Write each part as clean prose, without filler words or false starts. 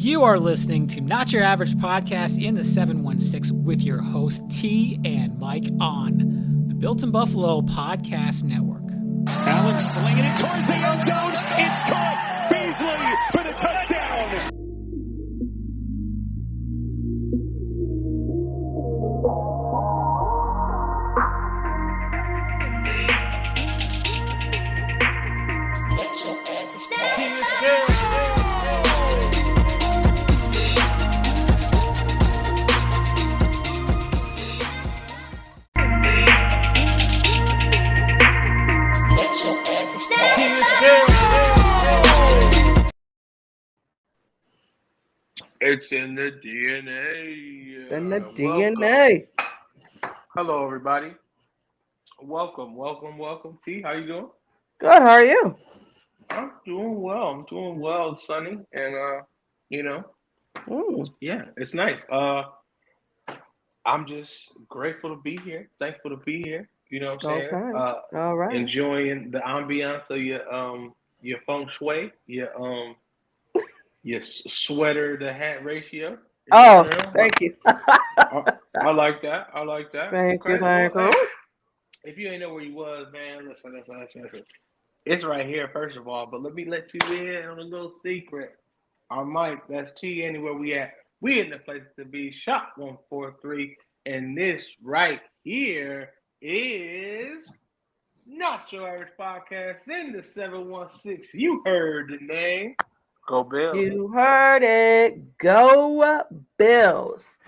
You are listening to Not Your Average Podcast in the 716 with your host T and Mike on the Built in Buffalo Podcast Network. Allen slinging it towards the end zone. It's caught. Beasley for the touchdown. It's in the DNA. In the DNA. Hello, everybody. Welcome. T, how you doing? Good. How are you? I'm doing well. It's sunny, and yeah, it's nice. I'm just grateful to be here. Thankful to be here. You know what I'm saying? Okay. All right. Enjoying the ambiance of your feng shui, your sweater to hat ratio. Oh, thank you. I like that. Thank you. If you ain't know where you was, man, listen. It's right here, first of all. But let me let you in on a little secret. Our mic, that's T, anywhere we at. We in the place to be. Shop 143. And this right here is Not Your Average Podcast in the 716. You heard the name. Go Bills. You heard it. Go Bills.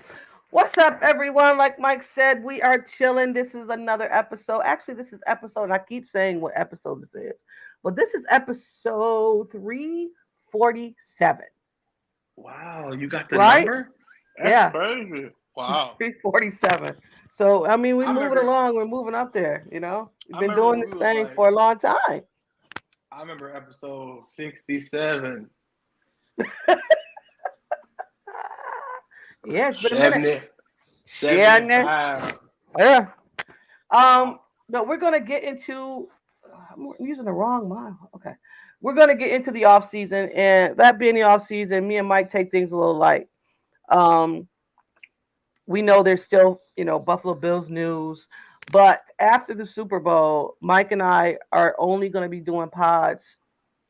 What's up, everyone? Like Mike said, we are chilling. This is another episode. Actually, this is episode, and I keep saying what episode this is, but this is episode 347. Wow, you got the right? number? That's crazy. Wow. 347. So, I mean, we're moving along. We're moving up there, you know? We've been doing this thing for a long time. I remember episode 67. Yeah, it's been a minute. 75. Yeah. But we're gonna get into. I'm using the wrong model. Okay, we're gonna get into the off season, and that being the off season, me and Mike take things a little light. We know there's still, Buffalo Bills news, but after the Super Bowl, Mike and I are only gonna be doing pods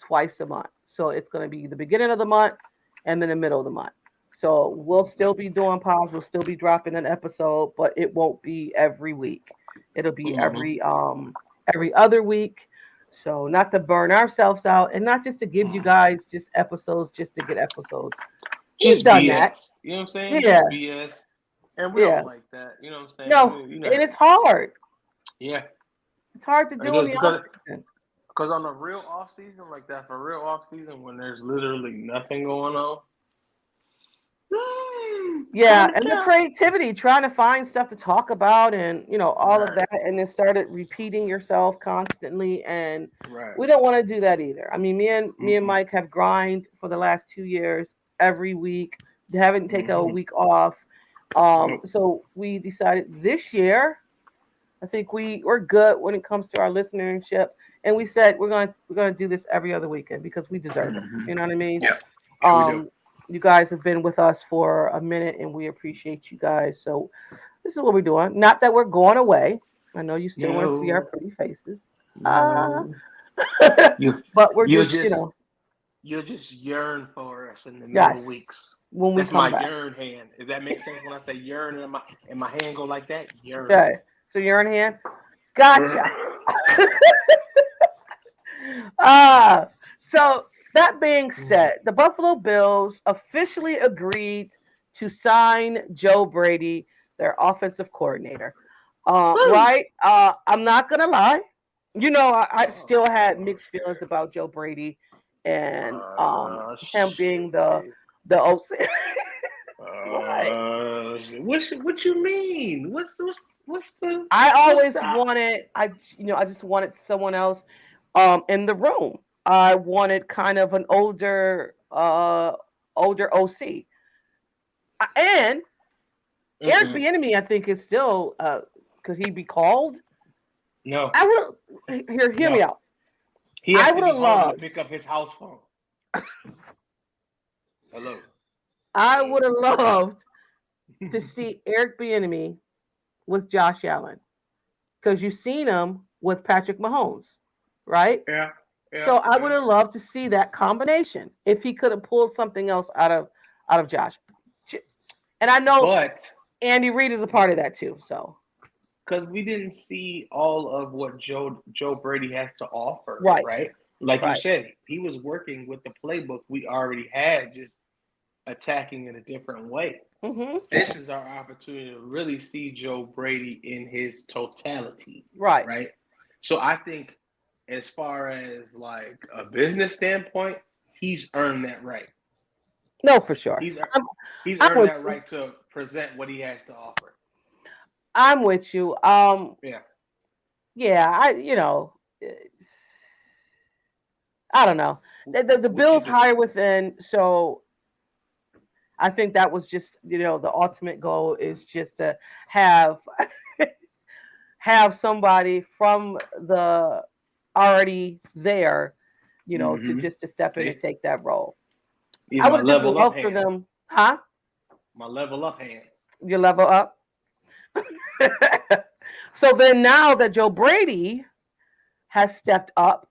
twice a month. So it's gonna be the beginning of the month and then the middle of the month. So we'll still be doing pods. We'll still be dropping an episode, but it won't be every week. It'll be every other week. So not to burn ourselves out, and not just to give you guys just episodes just to get episodes. He's done BS. that. You know what I'm saying? Yeah. Just BS. And we don't like that. You know what I'm saying? No, and it's hard. Yeah. It's hard to do in the off season. Because on a real off season like that, for real off season, when there's literally nothing going on. Yeah, and the creativity, trying to find stuff to talk about, and all of that, and then started repeating yourself constantly, and we don't want to do that either. I mean, me and Mike have grind for the last 2 years every week, haven't taken a week off. So we decided this year, I think we're good when it comes to our listenership, and we said we're going to do this every other weekend because we deserve it. You know what I mean? Yeah. You guys have been with us for a minute, and we appreciate you guys. So this is what we're doing. Not that we're going away. I know you still want to see our pretty faces. But we're you'll just yearn for us in the middle weeks. When we That's come my back. yearn hand. Does that make sense when I say yearn and my hand go like that? Yearn. Okay. So you're in hand. Gotcha. So that being said, the Buffalo Bills officially agreed to sign Joe Brady, their offensive coordinator. Right? I'm not gonna lie. I still had mixed feelings about Joe Brady and him being the OC. What you mean? What's the? I just wanted someone else in the room. I wanted kind of an older OC. And Eric Bieniemy, I think, is still could he be called? No. I would hear me out. I would have loved to pick up his house phone. Hello. I would have loved to see Eric Bieniemy with Josh Allen because you've seen him with Patrick Mahomes, right? Yeah. Yeah. So I Yeah. would have loved to see that combination if he could have pulled something else out of Josh. And I know But Andy Reid is a part of that too. So because we didn't see all of what Joe Brady has to offer, Right. right? Like you Right. said, he was working with the playbook we already had, just attacking in a different way. hmm This is our opportunity to really see Joe Brady in his totality, right, right? So I think, as far as like a business standpoint, he's earned that right. no, for sure. He's I'm, he's I'm earned with that you. right to present what he has to offer. I'm with you. Yeah. Yeah, I don't know. The What you Bills think? hire within, so I think that was just the ultimate goal is just to have have somebody from the already there, to Mm-hmm. just to step in See, and take that role. these I are my would have just level up loved for hands. them, huh? My level up hands. You level up. So then now that Joe Brady has stepped up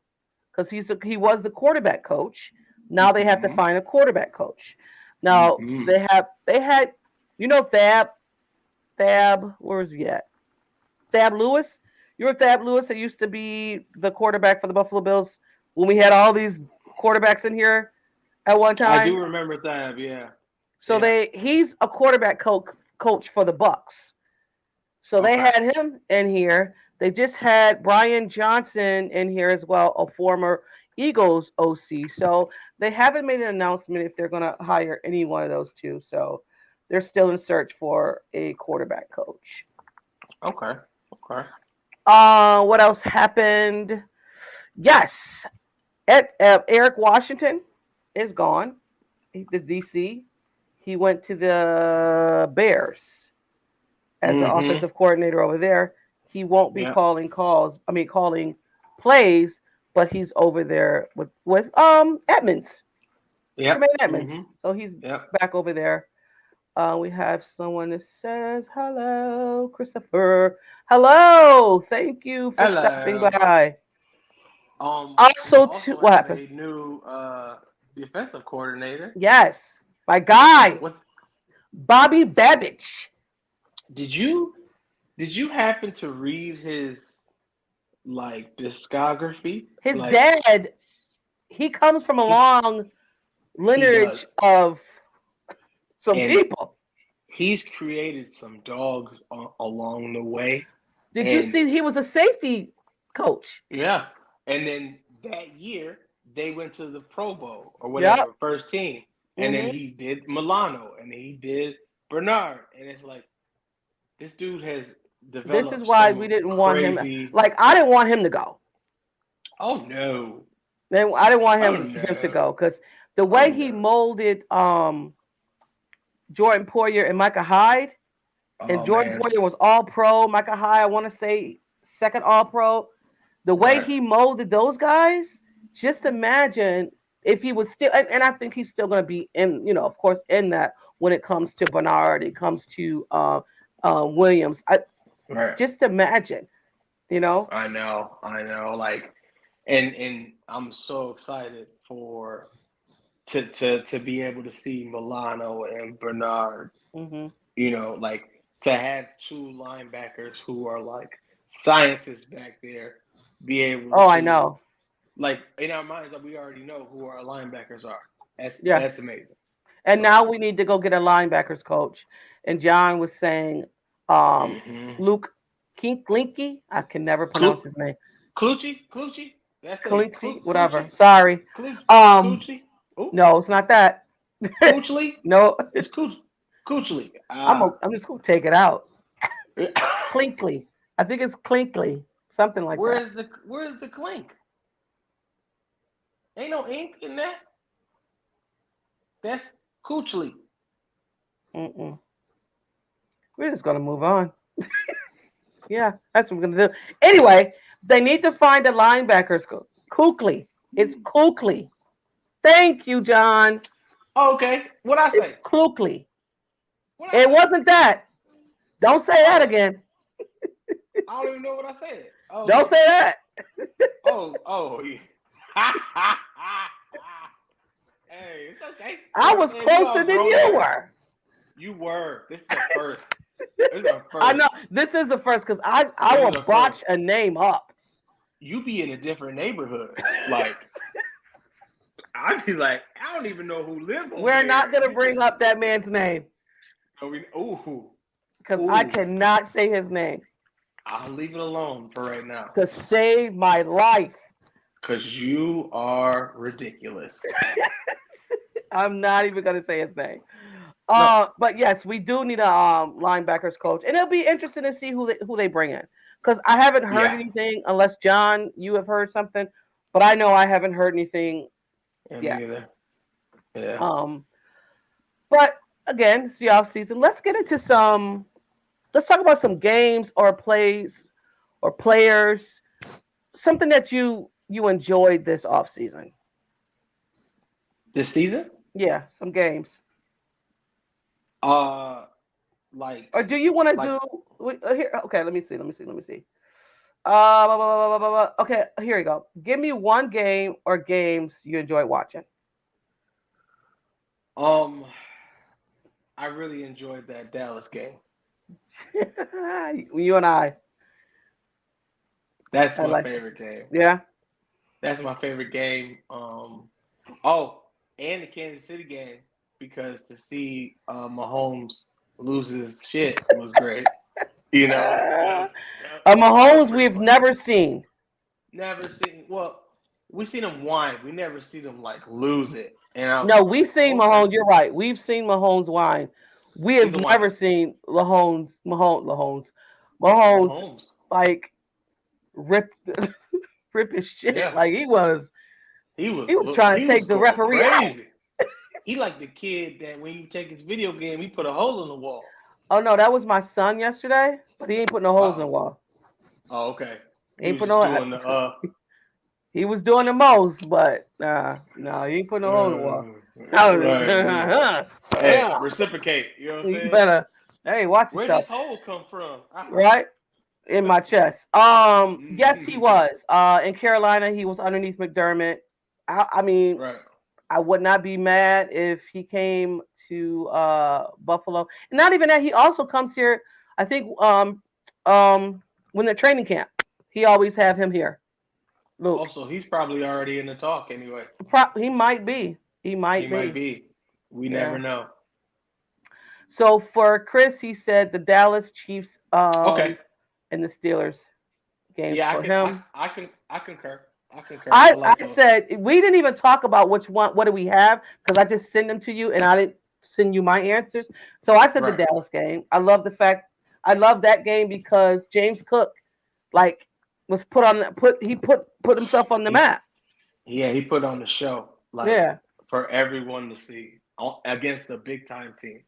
because he was the quarterback coach. Now they have to Mm-hmm. find a quarterback coach. Now Mm-hmm. they had Thab, where's he at? Thab Lewis. You're Thab Lewis that used to be the quarterback for the Buffalo Bills when we had all these quarterbacks in here at one I do time. remember that. Yeah. So Yeah. he's a quarterback coach for the Bucks. So they Okay. had him in here. They just had Brian Johnson in here as well, a former Eagles OC. So they haven't made an announcement if they're going to hire any one of those two. So they're still in search for a quarterback coach. Okay. Okay. What else happened? Yes, Eric Washington is gone. The DC. He went to the Bears as the Mm-hmm. offensive coordinator over there. He won't be Yeah. calling plays, but he's over there with Edmonds, Yep. Jermaine Edmonds. Mm-hmm. So he's Yep. back over there. We have someone that says hello, Christopher. Hello, thank you for stopping Hello. by. We Also, also what have happened? a new defensive coordinator. Yes, my guy, What Bobby Babbage. did you happen to read his like discography? His Like dad, he comes from a he long he lineage does. of some And people. he's created some dogs along the way. Did you And see he was a safety coach? yeah, and then that year they went to the Pro Bowl or Yep. whatever, first team. And then hmm he did Milano and he did Bernard. And it's like this dude has This is developed why we some didn't want him. crazy. Like I didn't want him to go. Oh no. Then I didn't want Oh him to no. go because the Oh way he no. molded Jordan Poyer and Micah Hyde, and Oh Jordan man. Poyer was all pro. Micah Hyde, I want to say second all pro. The way Right. he molded those guys, just imagine if he was still, and I think he's still going to be in, of course, in that when it comes to Bernard, it comes to Williams. Right. Just imagine, I know. Like and I'm so excited for to be able to see Milano and Bernard, hmm like to have two linebackers who are like scientists back there be able Oh, I to know. like in our minds that we already know who our linebackers are. Yeah. That's amazing. And now So we need to go get a linebackers coach. And John was saying, mm-hmm. Luke Kinklinky. I can never pronounce his name. Clucci. That's it. Clinky, whatever. Clucci. Sorry. Clucci. Um, Clucci. Oh, no, it's not that. Coochly. No, It's Coochly. I'm just gonna take it out. Clinkly. I think it's Clinkly. Something like that. Where's the clink? Ain't no ink in that. That's Coochly. Mm-mm. We're just gonna move on. Yeah, that's what we're gonna do. Anyway, they need to find a linebackers. Kukli. It's Kukli. Thank you, John. Oh, okay. What I It's say? Klukley. What I It say? wasn't that. Don't say that again. I don't even know what I said. Oh, Don't okay. say that. Oh, yeah. Hey, it's okay. I was Hey, we closer all than grown you here. were. You were. This is a first. This is a I know first. this is the first because I This is will a botch first. a name up. You be in a different neighborhood. Like, I'd be like, I don't even know who live over We're not there. gonna You bring just, up that man's name ooh, because I ooh. cannot say his name I'll leave it alone for right now. to save my life. Because you are ridiculous. I'm not even gonna say his name. No. But yes, we do need a linebackers coach, and it'll be interesting to see who they bring in because I haven't heard Yeah. anything unless John, you have heard something, but I know I haven't heard anything Yeah, me yet. neither. Yeah. But again, it's the off season. Let's get into some. Let's talk about some games or plays or players. Something that you enjoyed this off season. This season? Yeah, some games. Uh, like, Or do you want to like, here? Okay, let me see. Okay, here you go. Give me one game or games you enjoy watching. um, I really enjoyed that Dallas game. You and I. That's I my like it. favorite game. Yeah. That's my favorite game. Oh, and the Kansas City game because to see Mahomes lose his shit was great. You know, A that was Mahomes pretty we've fun. never seen. Never seen. Well, we seen him whine. We never seen him like lose it. And I No, was we've like, seen okay, Mahomes. You're right. We've seen Mahomes whine. We he's have a never whiner. seen Mahomes Mahomes. like rip rip his shit. Yeah, Like he he was. was trying to He was take the going referee out. crazy. He like the kid that when you take his video game, he put a hole in the wall. Oh no, that was my son yesterday, but he ain't putting no holes in the Oh, wall. oh, okay. He He ain't was put just no. doing the He was doing the most, but no, he ain't putting no hole in the wall. right. Hey, No, reciprocate. You know what I'm you saying? better. Hey, watch Where yourself. this hole come from? Right in my chest. Yes, he was. In Carolina, he was underneath McDermott. I mean, Right. I would not be mad if he came to Buffalo. And not even that, he also comes here. I think when the training camp, he always have him here. Luke, Also, he's probably already in the talk anyway. he might be. He He might might be. be. We Yeah. never know. So for Chris, he said the Dallas Chiefs Okay. and the Steelers games Yeah, for him. I concur. I concur. I I like those. said we didn't even talk about which one. What do we have? Because I just send them to you, and I didn't send you my answers. So I said the Right. Dallas game. I love that game because James Cook, like, was put himself on the He map. Yeah, he put on the show like Yeah. for everyone to see against a big time team.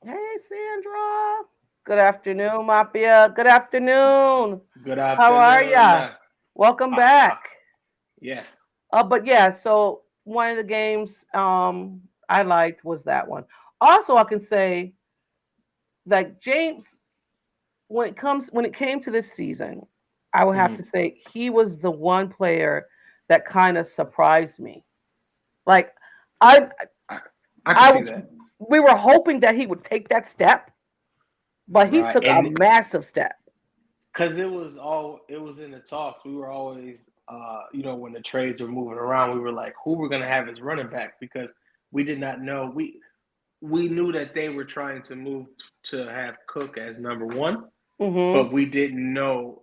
Hey, Sandra. Good afternoon, Mafia. Good afternoon. Good How are afternoon. ya? Welcome back. Yes. But yeah, so one of the games I liked was that one. Also, I can say like James, when it came to this season, I would have to Mhm. say he was the one player that kind of surprised me. Like I I, I can I see was that. we were hoping that he would take that step, but he Right. took a And massive step. because it was in the talks. We were always when the trades were moving around, we were like, who we're gonna have as running back because we did not know. We knew that they were trying to move to have Cook as number one, Hmm. but we didn't know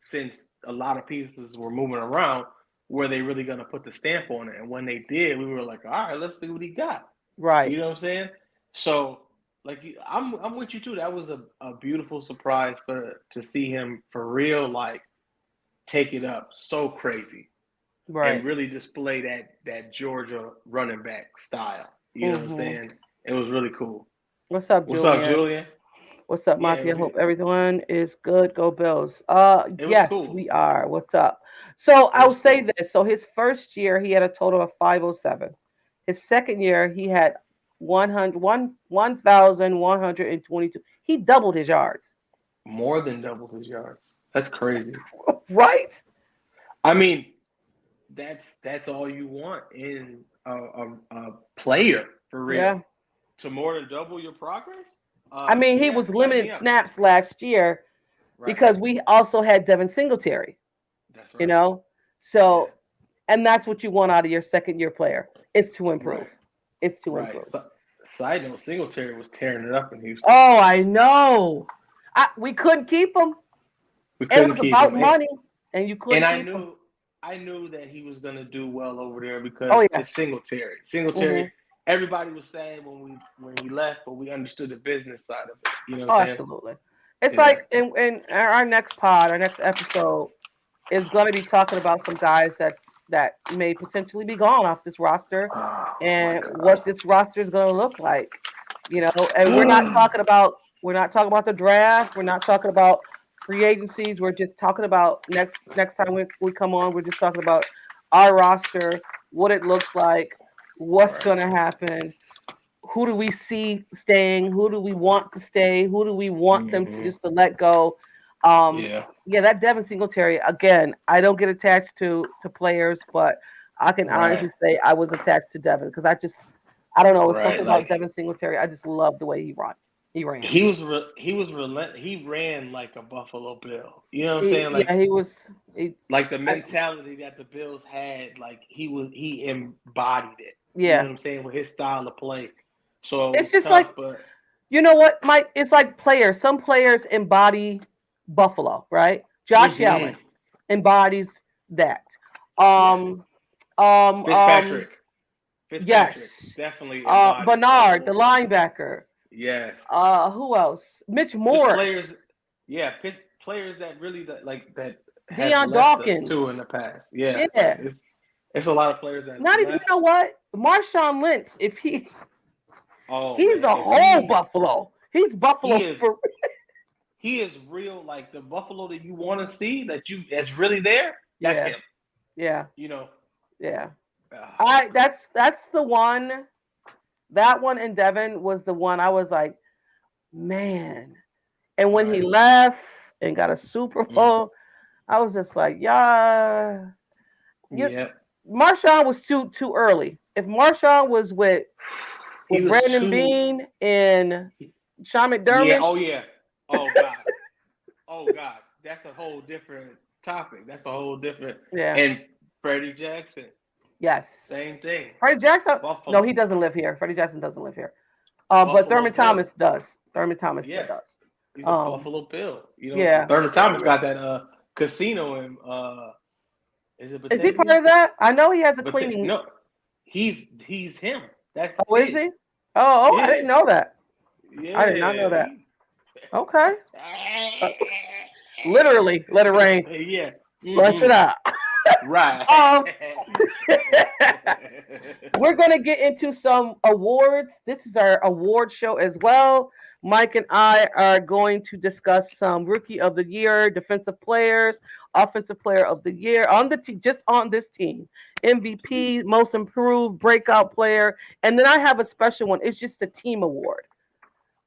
since a lot of pieces were moving around, were they really going to put the stamp on it? And when they did, we were like, all right, let's see what he got. Right. You know what I'm saying? So, like, I'm with you too. That was a beautiful surprise to see him for real, like take it up so crazy and Right. really display that Georgia running back style. You know what I'm Hmm. saying? It was really cool. What's up, What's up, Julian? Julian? What's up, Yeah, Mafia? Hope everyone is good. Go Bills. it was Yes, cool. we are. What's up? So It I'll was say cool. this. So his first year, he had a total of 507. His second year, he had 1,122. He doubled his yards. More than doubled his yards. That's crazy. Right? I mean, that's all you want in a player for real. Yeah. To more than double your progress. I mean, he Yeah, was sign me limited up. snaps last year Right. because we also had Devin Singletary, That's right. you know? So, and that's what you want out of your second year player is to improve. Right. It's to Right. improve. Side note: Singletary was tearing it up in Houston. Oh, I know. We couldn't keep him. We It couldn't was keep about him. money, and you couldn't And keep him. I knew that he was gonna do well over there because Oh, yeah. it's Singletary. Singletary. Mhm. Everybody was saying when he left, but we understood the business side of it. You know what Oh, I'm saying? absolutely. It's Yeah. like in our next pod, our next episode is going to be talking about some guys that may potentially be gone off this roster Oh and my what God. this roster is going to look like. And we're not talking about the draft. We're not talking about free agencies. We're just talking about next time we come on. We're just talking about our roster, what it looks like, what's Right. going to happen. Who do we see staying? Who do we want to stay? Who do we want them to just to let go? Yeah. That Devin Singletary again. I don't get attached to players, but I can honestly Right. say I was attached to Devin because I don't know, it's Right. something about Like Devin Singletary. I just love the way he ran. He ran. he ran like a Buffalo Bill. You know what I'm saying? Like He was. like the mentality that the Bills had, like he embodied it. You know Yeah, what I'm saying? With his style of play. So it it's was just tough, like, but you know what, Mike? It's like players. Some players embody Buffalo, right? Josh Allen embodies that. yes. Um, Fitzpatrick. yes. Definitely embodies Bernard, the Buffalo. linebacker. Yes. Who else? Mitch Just Morris. players that really that have Deion left us Dawkins. too in the past. Yeah, like Yeah. it's a lot of players that Not even, you left. know what? Marshawn Lynch, Oh he's man, a if whole Buffalo. He's he Buffalo is for he is real, like the Buffalo that you want to see that's really there. That's yeah. him. Yeah. You know. Yeah. Uh, That's the one. That one in Devon was the one I was like, man. And when he right. left and got a Super Bowl, I was just like, yeah. Yeah. Marshawn was too early. If Marshawn was with He was Brandon too. Bean and Sean Yeah. McDermott, Oh yeah. Oh God. Oh God. That's a whole different topic. That's a whole different. yeah, And Freddie Jackson, yes. same thing. Freddie Jackson, Buffalo. no, he doesn't live here. Freddie Jackson doesn't live here. But Thurman Bill. Thomas does. Thurman Thomas Yes. does. He's a Buffalo Bill. You know, Yeah. Thurman Thomas got that casino in is it Is he Batavia? part of that? I know he has a cleaning. No, he's him. That's Oh, is he? Oh, yeah. I didn't know that. Yeah. I did not know that. Okay. Literally, let it rain. Yeah. Flush it out. Right. We're going to get into some awards. This is our award show as well. Mike and I are going to discuss some Rookie of the Year, Defensive Players, Offensive Player of the Year on the just on this team, MVP, Most Improved, Breakout Player, and then I have a special one. It's just a team award.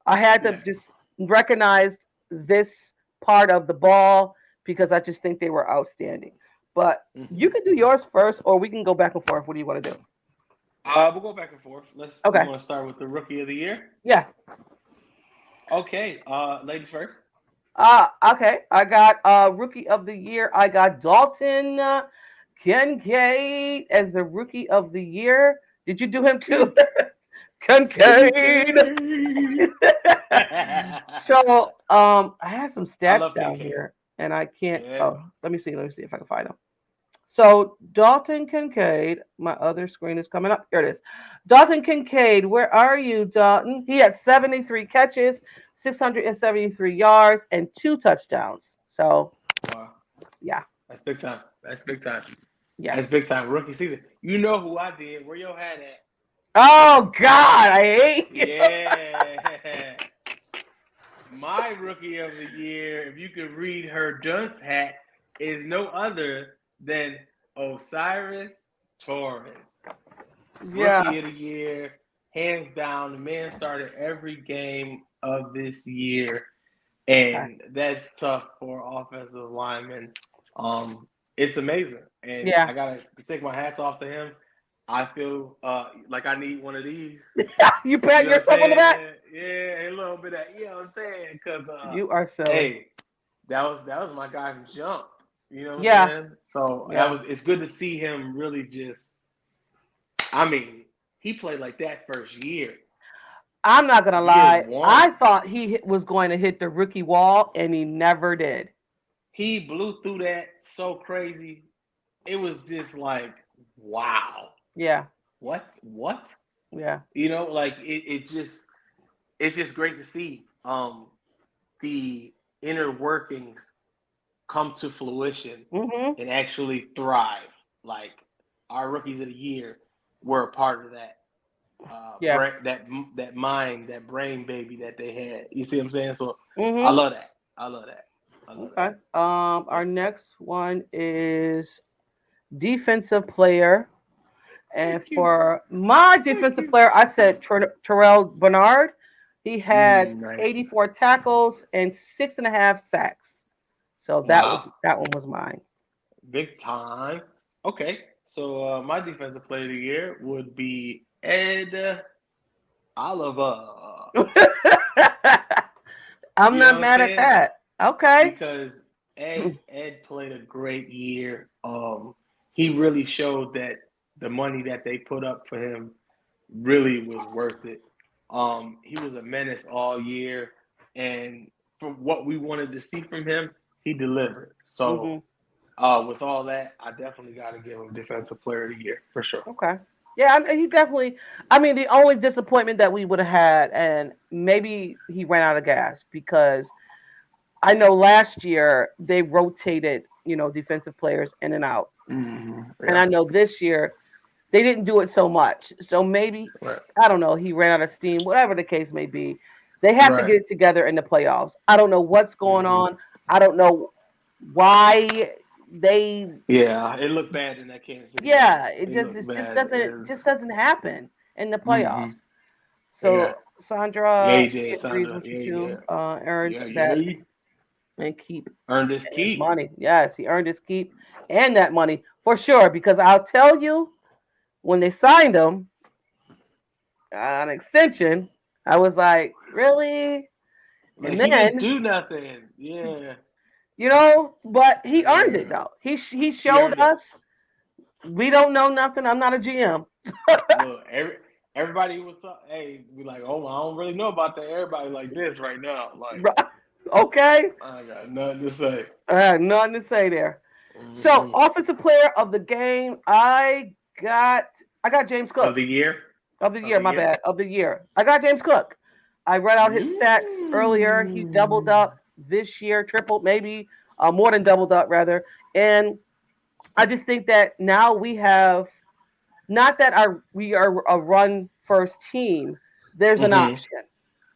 I had to just recognize this part of the ball because I just think they were outstanding. But you can do yours first, or we can go back and forth. What do you want to do? We'll go back and forth. Okay. You want to start with the Rookie of the Year? Yeah. Okay. Ladies first. Okay. I got Rookie of the Year. I got Dalton Kincaid as the Rookie of the Year. Did you do him too? Kincaid. So I had some stats down here, and I can't. Yeah. Oh, let me see if I can find them. So Dalton Kincaid, my other screen is coming up. Here it is. Dalton Kincaid, where are you, Dalton? He had 73 catches, 673 yards, and 2 touchdowns. So, wow. Yeah. That's big time. Yes. That's big time. Rookie season. You know who I did. Where your hat at? Oh, God, I hate you. Yeah. My Rookie of the Year, if you could read her dunce hat, is no other than Osiris Torres. Yeah. Rookie of the Year. hands down. The man started every game of this year, and that's tough for offensive linemen. It's amazing, and Yeah. I gotta take my hats off to him. I feel like I need one of these. You pat You know yourself on the back. Yeah, a little bit of that. You know what I'm saying? Because You are silly. hey, that was my guy who jumped. You know what Yeah. I'm saying? So it's good to see him really just. I mean, he played like that first year. I'm not gonna Year lie. one. I thought he was going to hit the rookie wall, and he never did. He blew through that so crazy. It was just like, wow. Yeah. What? Yeah. You know, like it's just great to see the inner workings come to fruition and actually thrive. Like our rookies of the year were a part of that. That mind, that brain baby that they had. You see what I'm saying? So I love that. Okay. Our next one is defensive player. And for my defensive player, I said Terrell Bernard. He had nice. 84 tackles and 6.5 sacks. So that one was mine. Big time. Okay. So my defensive player of the year would be Ed Oliver. I'm not mad at that. Okay. Because Ed played a great year. He really showed that the money that they put up for him really was worth it. He was a menace all year, and for what we wanted to see from him, he delivered. So, with all that, I definitely got to give him Defensive Player of the Year for sure. Okay. Yeah, he definitely. I mean, the only disappointment that we would have had, and maybe he ran out of gas because I know last year they rotated, defensive players in and out, and I know this year they didn't do it so much. So maybe I don't know. He ran out of steam, whatever the case may be. They have to get it together in the playoffs. I don't know what's going on. I don't know why they. Yeah, it looked bad in that Kansas City. Yeah, it just doesn't happen in the playoffs. So Sandra, she agrees with you too. Earned that and earned his keep money. Yes, he earned his keep and that money for sure. Because I'll tell you, when they signed him on extension, I was like, really? And then he didn't do nothing. Yeah. But he earned it though. He showed us. We don't know nothing. I'm not a GM. Look, everybody was we like, oh, I don't really know about that. Everybody like this right now. Like, okay. I got nothing to say. I had nothing to say there. So, offensive player of the game, I got James Cook. Of the year. Of the year. I got James Cook. I read out his stats earlier. He doubled up this year, tripled, maybe more than doubled up, rather. And I just think that now we have, not that we are a run first team. There's an option.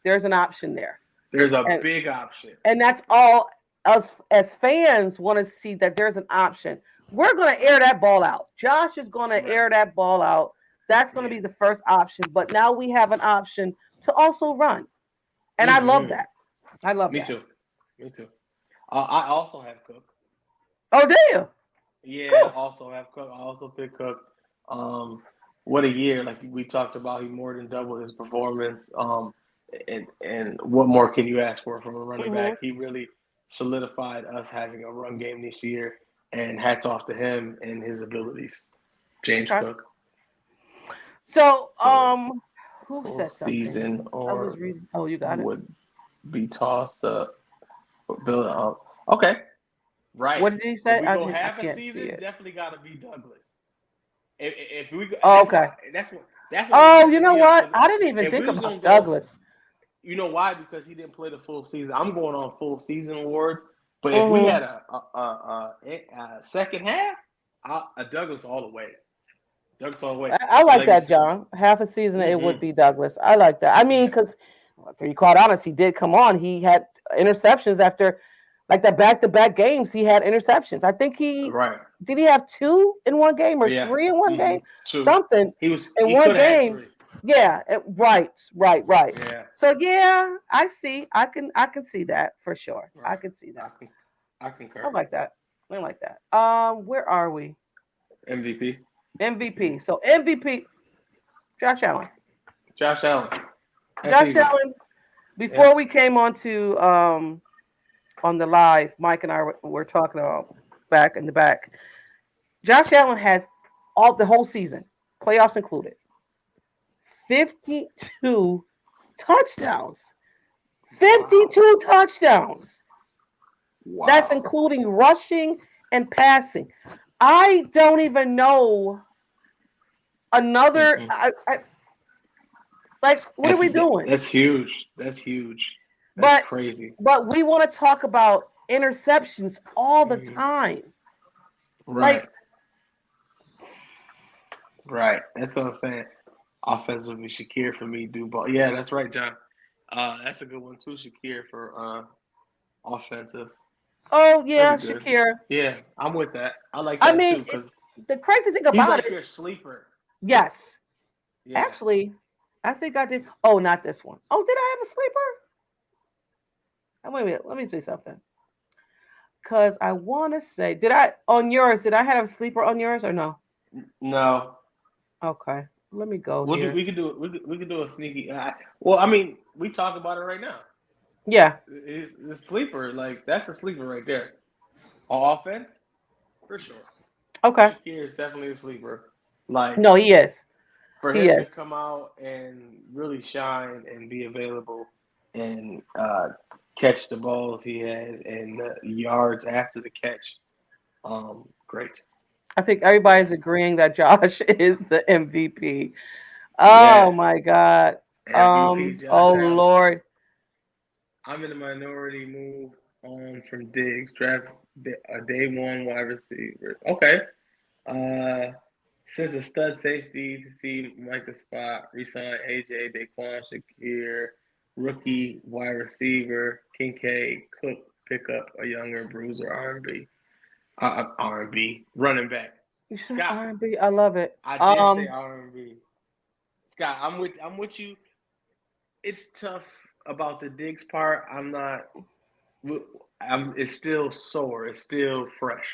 There's an option there. There's a big option. And that's all us as fans want to see, that there's an option. We're going to air that ball out. Josh is going to air that ball out. That's going to be the first option. But now we have an option to also run. And I love that. I love that. Me too. I also have Cook. Oh, do you? Yeah, cool. I also have Cook. I also picked Cook. What a year. Like we talked about, he more than doubled his performance. And what more can you ask for from a running back? He really solidified us having a run game this year. And hats off to him and his abilities. James Cook. So, who said something? Season or you got it. Would be tossed up. Okay. Right. What did he say? If we go half a season, definitely got to be Douglas. If we go, okay. That's what. You know what? I didn't even think about Douglas. You know why? Because he didn't play the full season. I'm going on full season awards. But if we had a second half, a Douglas all the way. I like that, John. Half a season, it would be Douglas. I like that. I mean, because to be quite honest, he did come on. He had interceptions after, like, the back-to-back games. He had interceptions. I think did he have 2 in one game or 3 in one game? Two. Something. He one game. Yeah, right. Yeah. So yeah, I can see that for sure. Right. I can see that. I concur. I like that. I like that. Where are we? MVP. MVP. So MVP, Josh Allen. Josh Allen. That's Josh easy. Allen. Yeah. Before we came on to on the live, Mike and I were talking about back in the back. Josh Allen has all the whole season, playoffs included, 52 touchdowns. Wow. 52 touchdowns. Wow. That's including rushing and passing. I don't even know another. Like, what are we doing? That's huge. That's huge. But Crazy. But we want to talk about interceptions all the time. Right. Like, right. That's what I'm saying. Offensively, Shakir for me, do ball. Yeah, that's right, John. That's a good one too, Shakir for offensive. oh yeah, That'd be good. Shakira. Yeah, I'm with that. I like I that mean, too because the crazy thing he's about like it, your sleeper. yes, Yeah. actually, I think I did. Oh, not this one. Oh, did I have a sleeper? Wait a minute. Let me say something. Cause I want to say, did I on yours? Did I have a sleeper on yours or no? No. Okay, let me go We'll here. we could do it. We could do a sneaky. Well, I mean, we talk about it right now. Yeah. It's the sleeper. Like that's the sleeper right there. On offense, for sure. Okay. Shakir is definitely a sleeper. Like No, he is. for He him is. to come out and really shine and be available and catch the balls he has and the yards after the catch, great. I think everybody's agreeing that Josh is the MVP. Oh Yes, my God. MVP Josh Oh Allen. Lord. I'm in the minority move on from Diggs. Draft a day one wide receiver. Okay. Uh, since a stud safety to see Micah Spot, resign AJ, Daquan Shakir, rookie wide receiver, Kincaid, Cook, pick up a younger bruiser R&B. R&B, running back. You said Scott, R&B. I love it. I did say R&B. Scott, I'm with you. It's tough about the Diggs part. It's still sore. It's still fresh.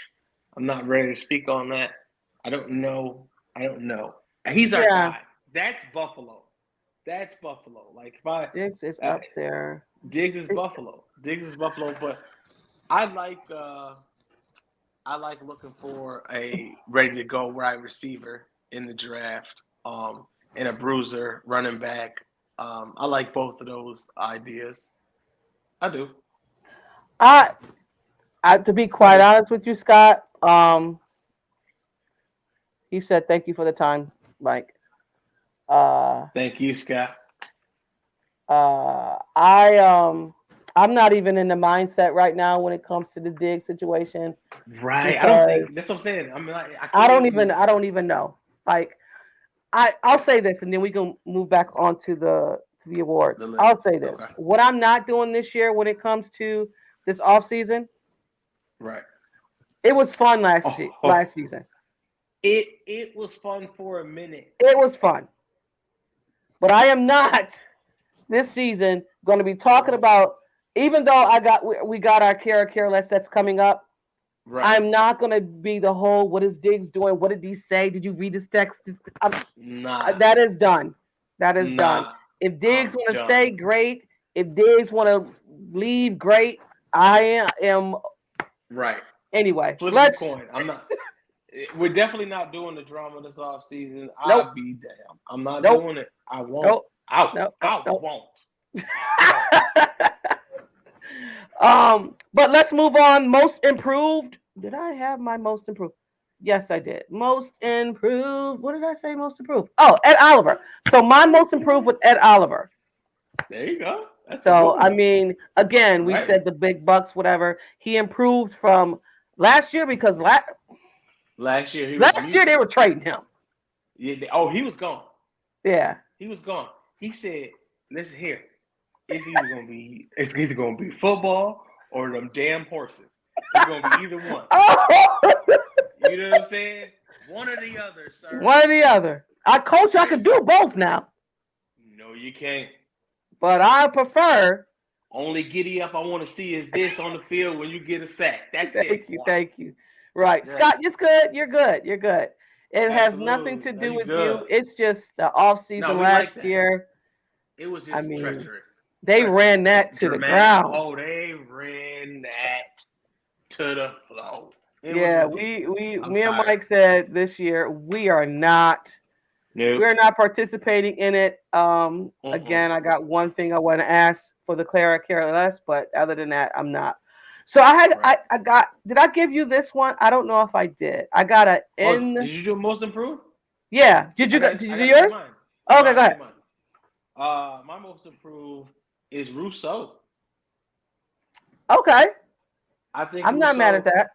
I'm not ready to speak on that. I don't know. He's our Yeah. guy. That's Buffalo. Like if I Diggs is up there. Diggs is Buffalo. But I like looking for a ready to go wide receiver in the draft. And a bruiser running back. I like both of those ideas. I do. I to be quite honest with you, Scott, he said thank you for the time, Mike. Thank you, Scott. I'm not even in the mindset right now when it comes to the Diggs situation. Right. I don't think that's what I'm saying. I mean, I don't even know. Like, I'll say this, and then we can move back on to the awards. I'll say this: Okay. what I'm not doing this year when it comes to this off season, right? It was fun last season. It was fun for a minute. It was fun, but I am not this season going to be talking about. Even though we got our Careless that's coming up. Right. I'm not gonna be the whole. What is Diggs doing? What did he say? Did you read his text? Nah. That is done. Done. If Diggs want to stay, great. If Diggs want to leave, great. I am. Right. Anyway, flip the coin. I'm not. We're definitely not doing the drama this off season. Nope. I'll be damn. I'm not doing it. I won't. Nope. I won't. But let's move on. Most improved. Did I have my most improved? Yes, I did. Most improved. What did I say? Most improved. Oh, Ed Oliver. So my most improved with Ed Oliver. There you go. So I mean, again, we said the big bucks, whatever. He improved from last year because last year they were trading him. Yeah. He was gone. Yeah. He was gone. He said, "Listen here. It's either gonna be football or them damn horses. It's gonna be either one." You know what I'm saying? One or the other, sir. One or the other. I can do both now. No, you can't. But I prefer. Only giddy up I want to see is this on the field when you get a sack. That's Thank it. you, Boy. thank you. Right, Yeah. Scott, it's good. You're good. You're good. It has nothing Absolutely. to No, do you with good. you. It's just the off No, season we like last that. year. It was I just mean, treacherous. they ran that to the Dramatic. ground. Oh, they ran that to the floor. It was Yeah, ridiculous. I'm me and tired. Mike said this year we're not participating in it. Again, I got one thing I want to ask for the Careless, but other than that, I'm not. So Right. I got. Did I give you this one? I don't know if I did. I got a Oh, did you do most improved? Yeah. Did you I do gotta do yours? mine. Okay, go ahead. My most improved is Rousseau. Okay, I think I'm not mad at Rousseau that.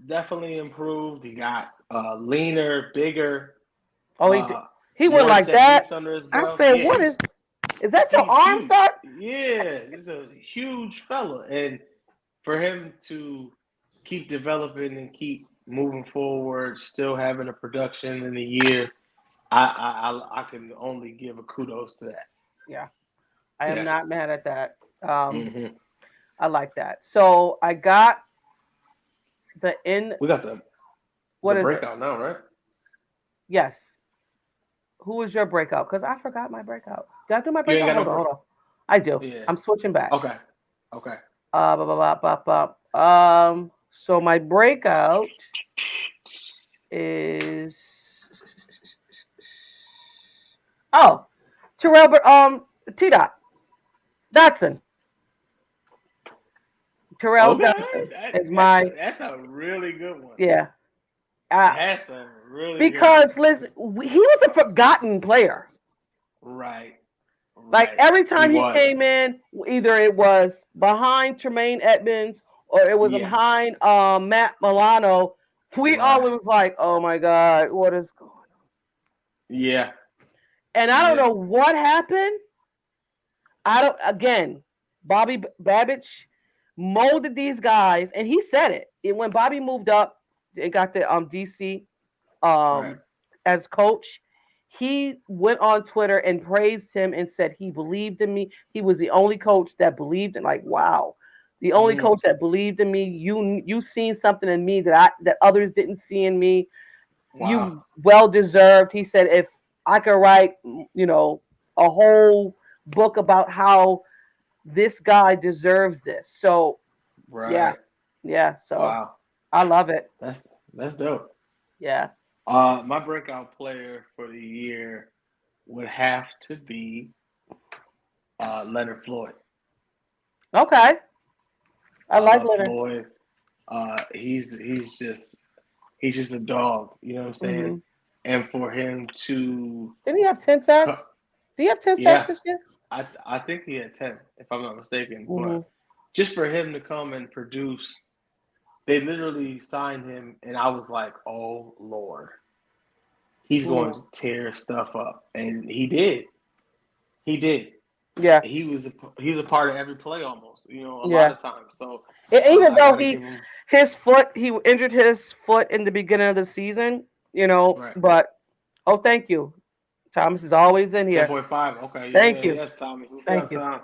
definitely improved. He got leaner, bigger, Oh, he went more like that. techniques under his I belt. said, Yeah, what is that your he's arm, huge. sir? Yeah, he's a huge fella, and for him to keep developing and keep moving forward, still having a production in the years, I can only give a kudos to that. Yeah, I am Yeah. not mad at that. hmm I like that. So I got the in. We got the What is it? breakout now, right? Yes. Who was your breakout? Because I forgot my breakout. Did I do my You ain't breakout? got Hold no. on, hold on. I do. Yeah. I'm switching back. Okay. Okay. Blah, blah, blah, blah, blah. So my breakout is Terrell, T. Dotson. Terrell Okay. Dotson is my That's a really good one. yeah. That's a really Because good one. listen, he was a forgotten player. Right. Like every time he was. came in, either it was behind Tremaine Edmonds or it was Yeah. behind Matt Milano. We always was like, oh my God, what is going on? Yeah. And I don't know what happened. Bobby Babich molded these guys, and he said it. When Bobby moved up and got the DC as coach, he went on Twitter and praised him and said he believed in me. He was the only coach that believed in, like, wow, the only coach that believed in me. You seen something in me that others didn't see in me. Wow. You well deserved. He said, if I could write, a whole book about how this guy deserves this. So yeah. So wow. I love it. That's dope. Yeah. My breakout player for the year would have to be Leonard Floyd. Okay. I like love Leonard Floyd. He's just a dog. You know what I'm saying? Mm-hmm. And for him to didn't he have 10 sacks? Do you have 10 sacks this year? I think he had 10, if I'm not mistaken. Mm-hmm. But just for him to come and produce, they literally signed him, and I was like, oh Lord, he's going to tear stuff up, and he did. He did. Yeah. He was a part of every play almost. A lot of times. So even though he injured his foot in the beginning of the season, right. But thank you. Thomas is always in here. 10.5. Okay. Thank you. Yes, Thomas. What's Thank up, you. Tom?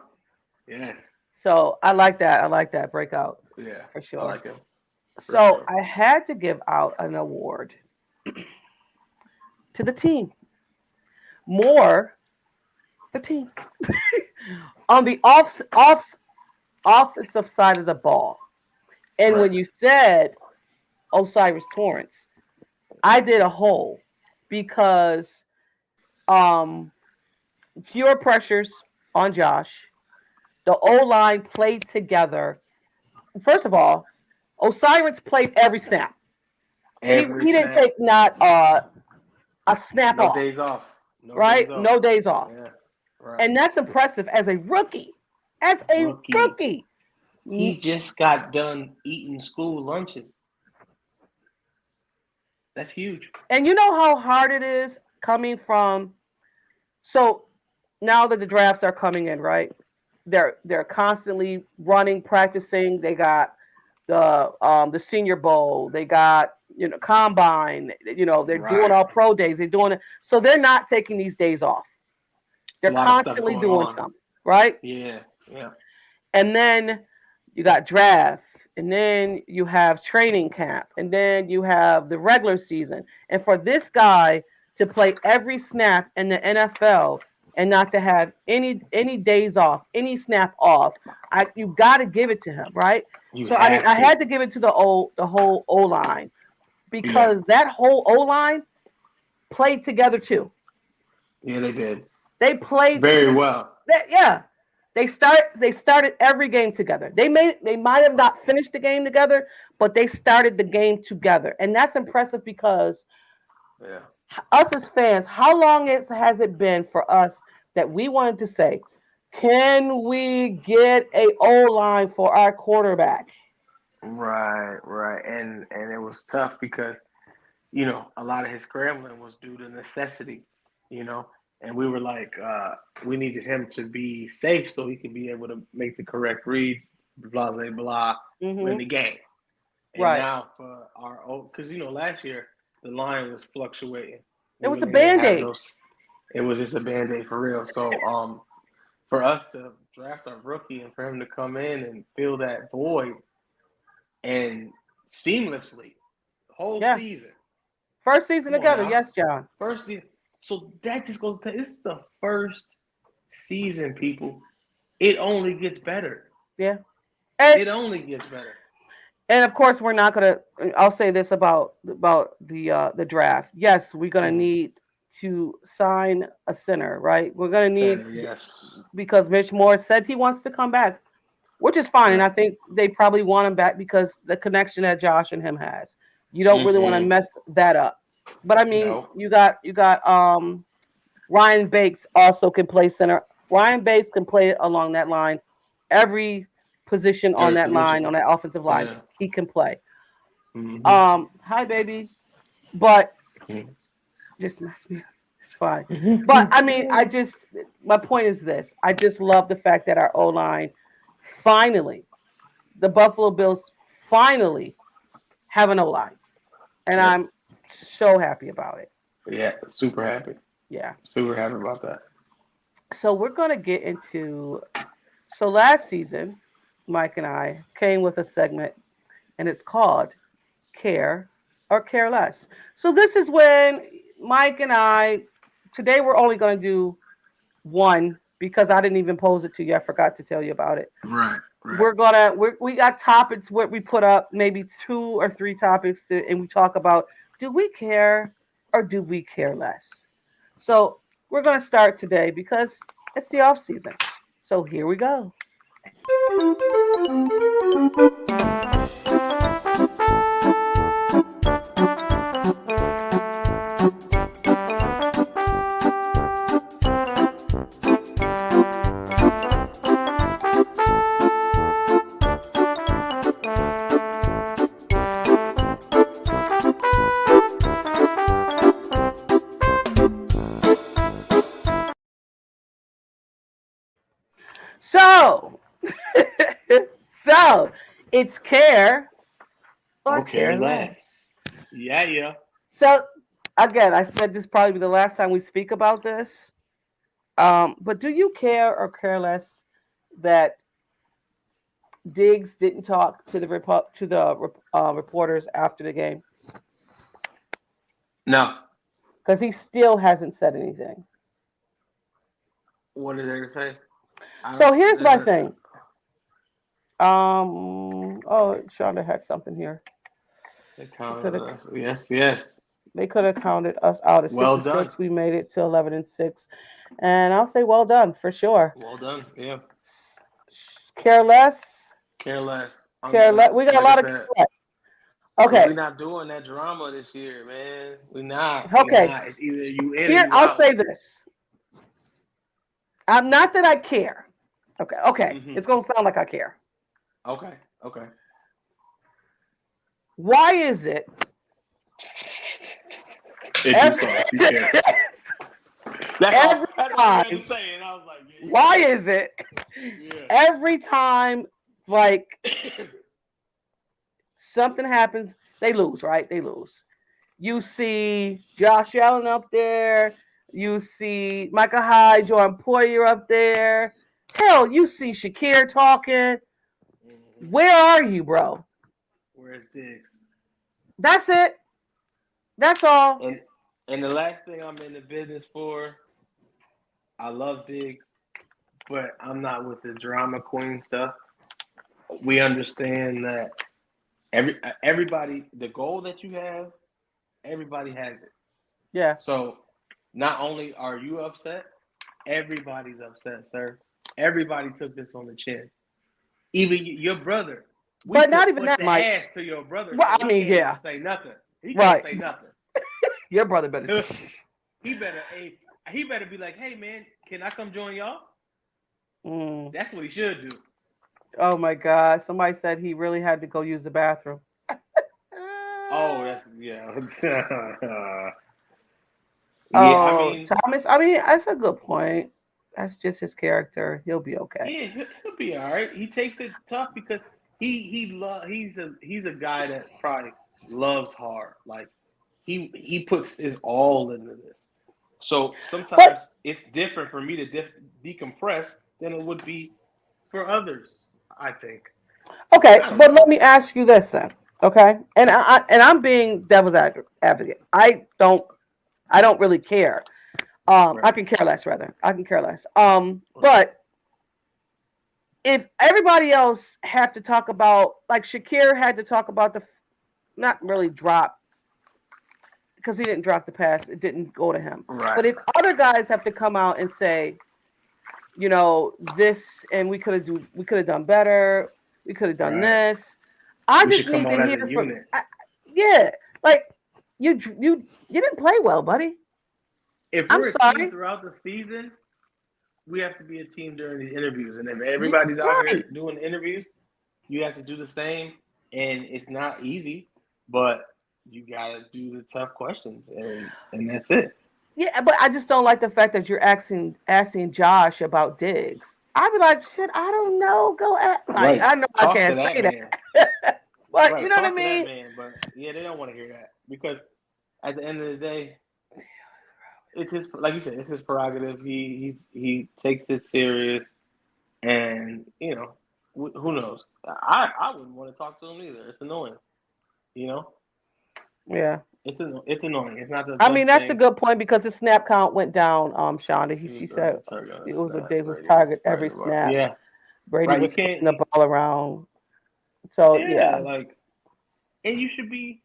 Yes. So I like that. I like that breakout. Yeah. For sure. I like it. So I had to give out an award to the team. More the team. On the offensive side of the ball. And when you said Osiris Torrance, I did a whole because fewer pressures on Josh. The O-line played together. First of all, Osiris played every snap. He didn't take not a snap off. No days off. No days off. Yeah. Right. And that's impressive as a rookie. Rookie. He just got done eating school lunches. That's huge. And you know how hard it is coming from. So now that the drafts are coming in, right? They're constantly running, practicing. They got the Senior Bowl. They got combine. They're doing all pro days. They're doing it. So they're not taking these days off. They're constantly doing something, right? Yeah. And then you got draft, and then you have training camp, and then you have the regular season. And for this guy to play every snap in the NFL and not to have any days off, any snap off, you got to give it to him, right? I had to give it to the whole O-line because that whole O-line played together too. Yeah, they did. They played very well. They started every game together. They might have not finished the game together, but they started the game together. And that's impressive because us as fans, how long has it been for us that we wanted to say, can we get a O-line for our quarterback? Right. And it was tough because, a lot of his scrambling was due to necessity, and we were like, we needed him to be safe so he could be able to make the correct reads, blah, blah, blah, in the game. And now for because, last year the line was fluctuating. It was a Band-Aid. It was just a Band-Aid for real. So for us to draft our rookie and for him to come in and fill that void and seamlessly, the whole season. First season together, yes, John. First season. So that just goes to this is the first season, people. It only gets better. Yeah. It only gets better. And of course, we're not gonna. I'll say this about the draft. Yes, we're gonna need to sign a center, right? We're gonna need because Mitch Morse said he wants to come back, which is fine, and I think they probably want him back because the connection that Josh and him has. You don't really want to mess that up. But I mean, you got Ryan Bates also can play center. Ryan Bates can play along that line. Every position on that line, on that offensive line, he can play. Hi, baby. But just mess me up. It's fine. But I mean, my point is this. I just love the fact that our O-line finally, the Buffalo Bills finally have an O-line. And I'm so happy about it. Yeah, super happy. Yeah. Super happy about that. So we're going to get into... So last season, Mike and I came with a segment, and it's called Care or Careless. So this is when Mike and I... Today we're only going to do one because I didn't even pose it to you. I forgot to tell you about it. Right. We got topics what we put up, maybe 2 or 3 topics, and we talk about, do we care or do we care less? So we're going to start today because it's the off season. So here we go. So it's care or care less. Yeah. So again, I said this probably be the last time we speak about this. But do you care or care less that Diggs didn't talk to the reporters after the game? No, because he still hasn't said anything. What did they say? So here's my thing. Shonda had something here. They counted us. Yes. They could have counted us out at 6-6. We made it to 11-6, and I'll say well done for sure. Well done. Yeah. Careless. We got a lot of careless. Okay. We're not doing that drama this year, man. We're not. Okay. It's either you in here, or you I'll out. say this. I'm not that I care. Okay. Mm-hmm. It's gonna sound like I care. Okay. Why is it? Why is it? Yeah. Every time, like something happens, they lose, right? They lose. You see Josh Allen up there. You see Michael Hyde, Jordan Poyer up there. Hell, you see Shakir talking. Where are you, bro? Where's Diggs? That's it. That's all. And the last thing I'm in the business for, I love Diggs, but I'm not with the drama queen stuff. We understand that everybody, the goal that you have, everybody has it. Yeah. So not only are you upset, everybody's upset, sir. Everybody took this on the chin. Even your brother. But not even that, the Mike. ass to your brother. Well, so I mean, he can't yeah. even say nothing. He Right. can't say nothing. Your brother better. He better be like, hey man, can I come join y'all? That's what he should do. Oh my God! Somebody said he really had to go use the bathroom. Oh, that's yeah. Thomas. I mean, that's a good point. That's just his character. He'll be okay. Yeah, he'll be all right. He takes it tough because he's a guy that probably loves hard. Like he puts his all into this. So sometimes it's different for me to decompress than it would be for others, I think. Okay, but let me ask you this then. Okay, and I'm being devil's advocate. I don't really care. Right. I can care less, rather. I can care less. But if everybody else had to talk about, like Shakir had to talk about not really drop, because he didn't drop the pass, it didn't go to him. Right. But if other guys have to come out and say, you know, this, and we could have done better, we could have done this. I just need to hear from. Like you didn't play well, buddy. If we're a team throughout the season, we have to be a team during these interviews. And if everybody's out here doing interviews, you have to do the same. And it's not easy, but you got to do the tough questions. And that's it. Yeah, but I just don't like the fact that you're asking Josh about Diggs. I'd be like, shit, I don't know. Go at. Like, I know I can't say that. But you know what I mean? But yeah, they don't want to hear that. Because at the end of the day, it's his, like you said, it's his prerogative. He takes it serious, and you know, who knows? I wouldn't want to talk to him either. It's annoying, you know. Yeah, it's annoying. It's not the. I mean, that's a good point because the snap count went down. Shonda, she said it was a Davis target every snap. Yeah, Brady was hitting the ball around. So yeah, like, and you should be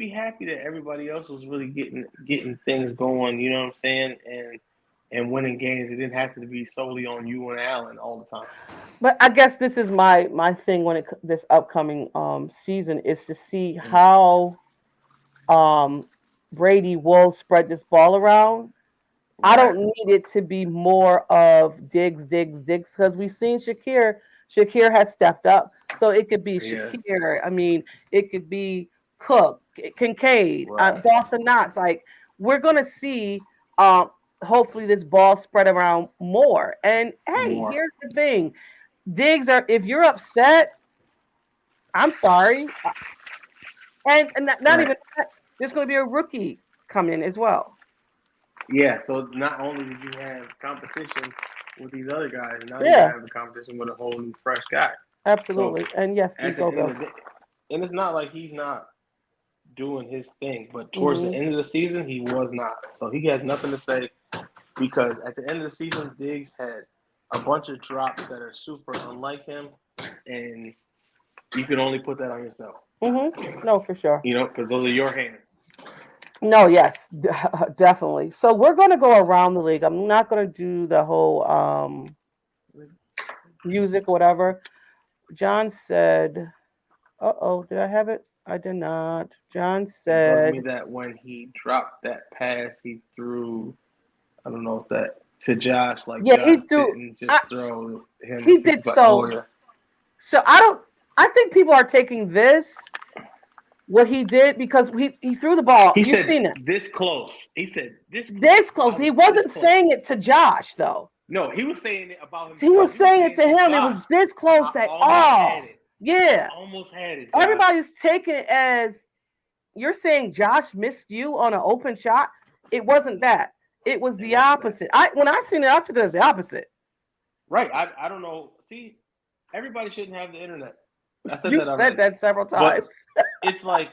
happy that everybody else was really getting things going. You know what I'm saying? And winning games. It didn't have to be solely on you and Allen all the time. But I guess this is my thing when this upcoming season is to see how Brady will spread this ball around. Right. I don't need it to be more of Diggs, because we've seen Shakir. Shakir has stepped up, so it could be Shakir. I mean, it could be Cook, Kincaid, Dawson Knox. Like, we're gonna see, hopefully, this ball spread around more. And hey, here's the thing: Diggs, if you're upset, I'm sorry, and not even that, there's gonna be a rookie come in as well. Yeah. So not only did you have competition with these other guys, now you have a competition with a whole new fresh guy. Absolutely. So, and yes, and it's not like he's not doing his thing, but towards the end of the season, he was not. So he has nothing to say because at the end of the season, Diggs had a bunch of drops that are super unlike him, and you can only put that on yourself. No, for sure. You know, because those are your hands. No, yes, definitely. So we're going to go around the league. I'm not going to do the whole music or whatever. John said, did I have it? I did not. John said. He told me that when he dropped that pass, he threw, I don't know if that, to Josh, like Josh he threw, didn't just throw him. He did so. So I think people are taking what he did because he threw the ball. You've seen it. This close. He said this close. He wasn't saying it to Josh though. No, he was saying it about himself. He was saying it to him. It was this close that yeah. Almost had it. Everybody's taking it as you're saying Josh missed you on an open shot. It wasn't that. It was the opposite. When I seen it, I took it as the opposite. Right. I don't know. See, everybody shouldn't have the internet. I said You that already. said that several times. It's like,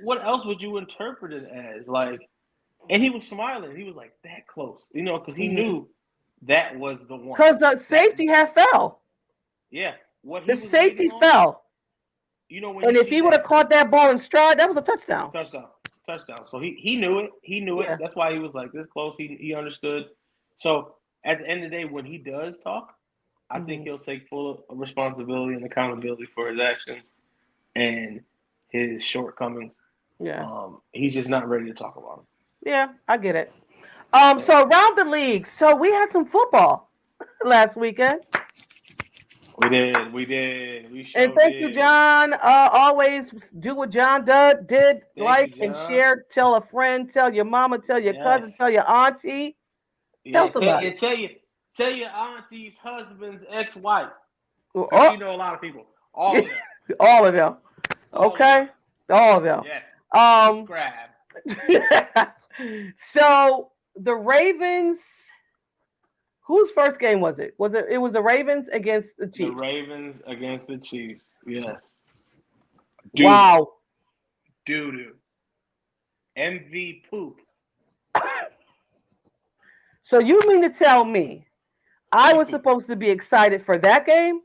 what else would you interpret it as? Like, and he was smiling. He was like that close, because he knew that was the one. Because the safety had fell. Yeah. The safety fell. When and if he would have caught that ball in stride, that was a touchdown. Touchdown. So he knew it. He knew it. That's why he was like this close. He understood. So at the end of the day, when he does talk, I think he'll take full responsibility and accountability for his actions and his shortcomings. Yeah. He's just not ready to talk about them. Yeah, I get it. So around the league, so we had some football last weekend. We did. We sure and thank you, John. Always do what John did. Like and share. Tell a friend. Tell your mama. Tell your cousin. Tell your auntie. Tell somebody. Tell your auntie's husband's ex-wife. You know a lot of people. All of them. All of them. Okay. All of them. Yes. Grab. So the Ravens. Whose first game was it? It was the Ravens against the Chiefs? The Ravens against the Chiefs. Yes. Wow. Doo-doo. MV poop. So you mean to tell me I was supposed to be excited for that game?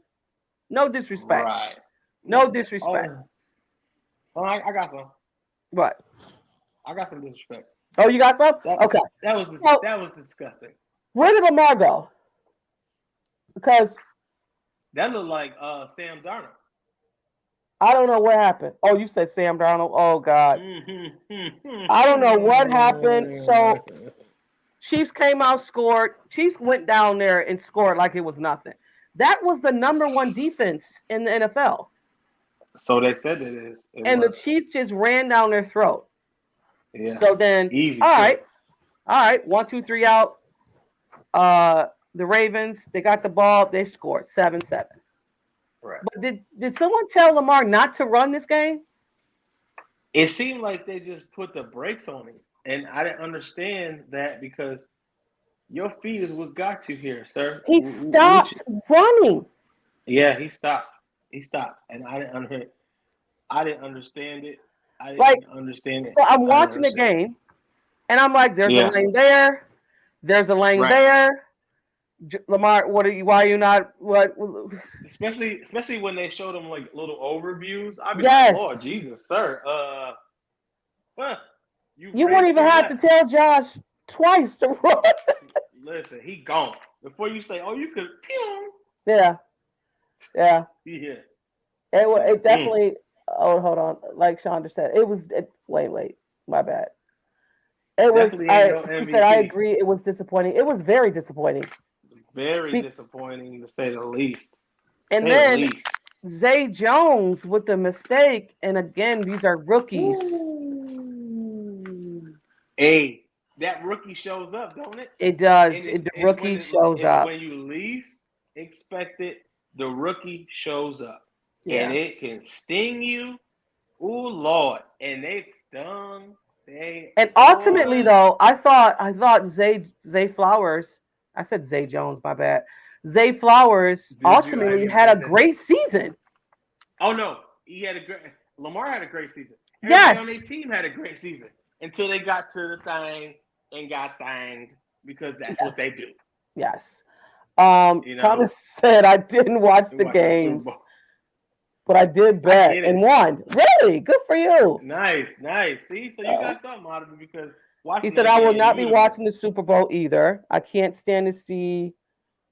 No disrespect. Right. No disrespect. Oh, I got some. What? I got some disrespect. Oh, you got some? Okay. That was disgusting. Where did Lamar go? Because that looked like Sam Darnold. I don't know what happened. Oh, you said Sam Darnold. Oh God. I don't know what happened. So Chiefs came out, scored. Chiefs went down there and scored like it was nothing. That was the number one defense in the NFL. So they said it is. The Chiefs just ran down their throat. Yeah. So then, all right, 1, 2, 3 out. The Ravens, they got the ball. They scored 7-7. Right. But did someone tell Lamar not to run this game? It seemed like they just put the brakes on him, and I didn't understand that because your feet is what got you here, sir. He stopped running. Yeah, he stopped. And I didn't understand it. I didn't understand it. So I'm watching the game, and I'm like, "There's a lane there. There's a lane there." Lamar, why are you not? What? Especially when they showed them like little overviews. I'd be like, Lord Jesus, sir. You won't even have to tell Josh twice to run. Listen, he gone. Before you say, "Oh, you could." Yeah. It definitely. Oh, hold on. Like Shonda said, it was. Wait. My bad. It was. I agree. It was disappointing. It was very disappointing. Very disappointing to say the least. And then Zay Jones with the mistake, and again, these are rookies. Ooh. Hey, that rookie shows up, don't it? It does. The rookie shows up. When you least expect it, the rookie shows up. Yeah. And it can sting you. Ooh, Lord. And they stung. And ultimately, though, I thought Zay Flowers. I said Zay Jones, my bad. Zay Flowers ultimately had a great season. Oh no, Lamar had a great season. Everybody on their team had a great season until they got to the thing and got thanged because that's what they do. Yes. Thomas said I didn't watch the games, but I did bet and won. Really? Good for you. Nice. See, so you got something out of it because he said I will not be watching the Super Bowl either. I can't stand to see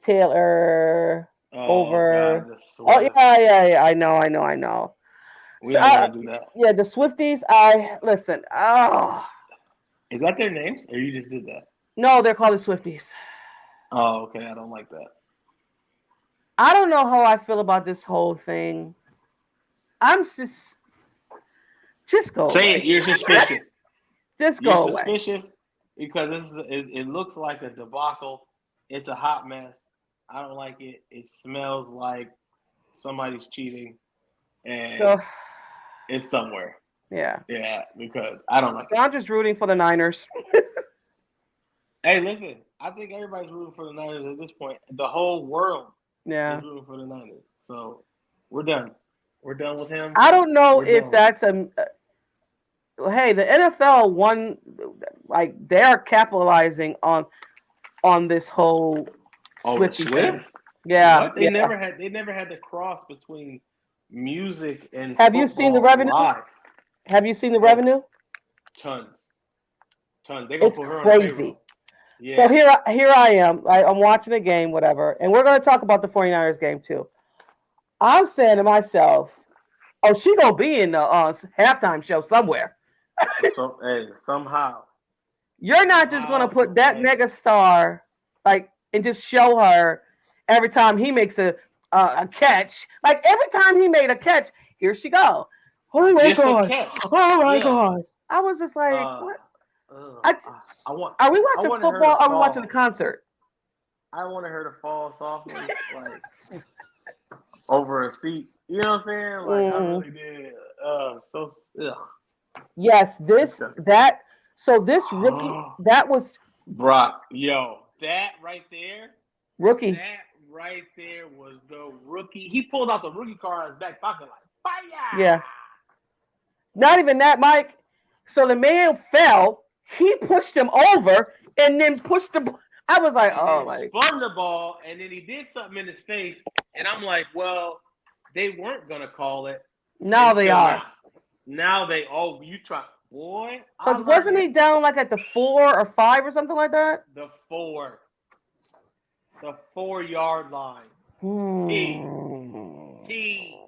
Taylor over. God, yeah. I know. We don't want to do that. Yeah, the Swifties. Listen. Is that their names, or you just did that? No, they're called the Swifties. Oh, okay. I don't like that. I don't know how I feel about this whole thing. I'm just go. Say it. You're suspicious. Just go away. You're suspicious because it looks like a debacle. It's a hot mess. I don't like it. It smells like somebody's cheating, and it's somewhere. Yeah. Yeah, because I don't like it. I'm just rooting for the Niners. Hey, listen. I think everybody's rooting for the Niners at this point. The whole world Yeah. is rooting for the Niners. So we're done. We're done with him. I don't know We're if done. that's a. Hey, the NFL won. Like they're capitalizing on this whole Swifty thing. Yeah. What? They never had. They never had the cross between music and Have you seen the revenue? Live. Have you seen the revenue? Tons. They gonna It's put her on crazy. payroll. Yeah. So here I am. I'm watching the game, whatever, and we're going to talk about the 49ers game too. I'm saying to myself, oh, she going to be in the halftime show somewhere. So, hey, somehow. You're not just going to put that mega star, like, and just show her every time he makes a catch. Like, every time he made a catch, here she go. Oh, my God. Oh, my God. I was just like, what? Are we watching football or are we watching the concert? I wanted her to fall softly, like over a seat. You know what I'm saying? Like I really did. Yes, this rookie that was Brock. Yo, that right there. Rookie. That right there was the rookie. He pulled out the rookie card in his back pocket like fire. Yeah. Not even that, Mike. So the man fell. He pushed him over and then pushed the. I was like, oh my! Spun the ball and then he did something in his face, and I'm like, well, they weren't gonna call it. Now they are. Now they. Oh, you try, boy. Because wasn't he down like at the 4 or 5 or something like that? The 4-yard line. T.